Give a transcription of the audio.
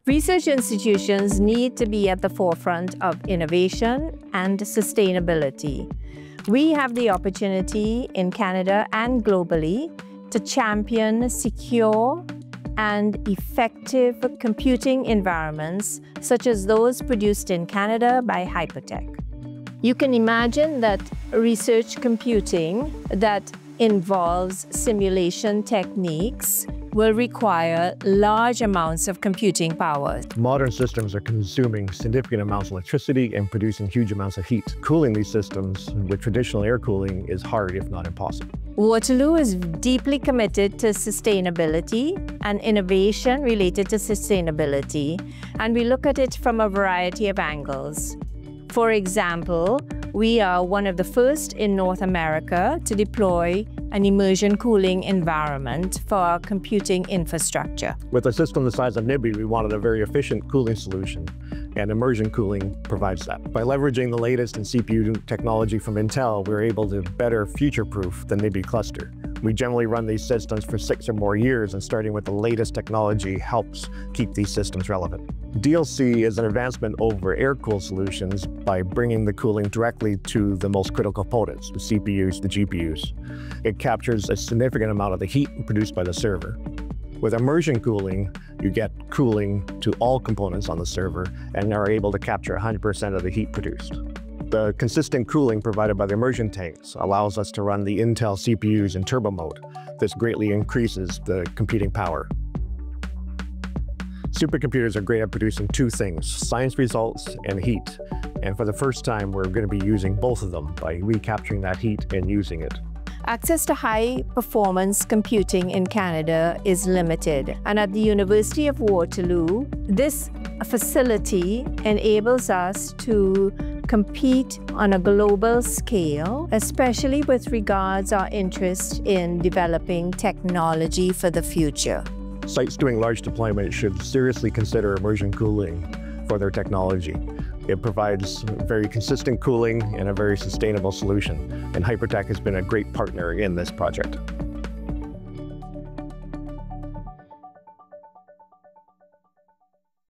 Research institutions need to be at the forefront of innovation and sustainability. We have the opportunity in Canada and globally to champion secure and effective computing environments such as those produced in Canada by Hypertec. You can imagine that research computing that involves simulation techniques will require large amounts of computing power. Modern systems are consuming significant amounts of electricity and producing huge amounts of heat. Cooling these systems with traditional air cooling is hard, if not impossible. Waterloo is deeply committed to sustainability and innovation related to sustainability, and we look at it from a variety of angles. For example, we are one of the first in North America to deploy an immersion cooling environment for our computing infrastructure. With a system the size of Nibi, we wanted a very efficient cooling solution, and immersion cooling provides that. By leveraging the latest in CPU technology from Intel, we're able to better future-proof the Nibi cluster. We generally run these systems for 6 or more years, and starting with the latest technology helps keep these systems relevant. DLC is an advancement over air-cooled solutions by bringing the cooling directly to the most critical components, the CPUs, the GPUs. It captures a significant amount of the heat produced by the server. With immersion cooling, you get cooling to all components on the server and are able to capture 100% of the heat produced. The consistent cooling provided by the immersion tanks allows us to run the Intel CPUs in turbo mode. This greatly increases the computing power. Supercomputers are great at producing two things, science results and heat. And for the first time, we're going to be using both of them by recapturing that heat and using it. Access to high-performance computing in Canada is limited, and at the University of Waterloo, this facility enables us to compete on a global scale, especially with regards our interest in developing technology for the future. Sites doing large deployments should seriously consider immersion cooling for their technology. It provides very consistent cooling and a very sustainable solution, and Hypertec has been a great partner in this project.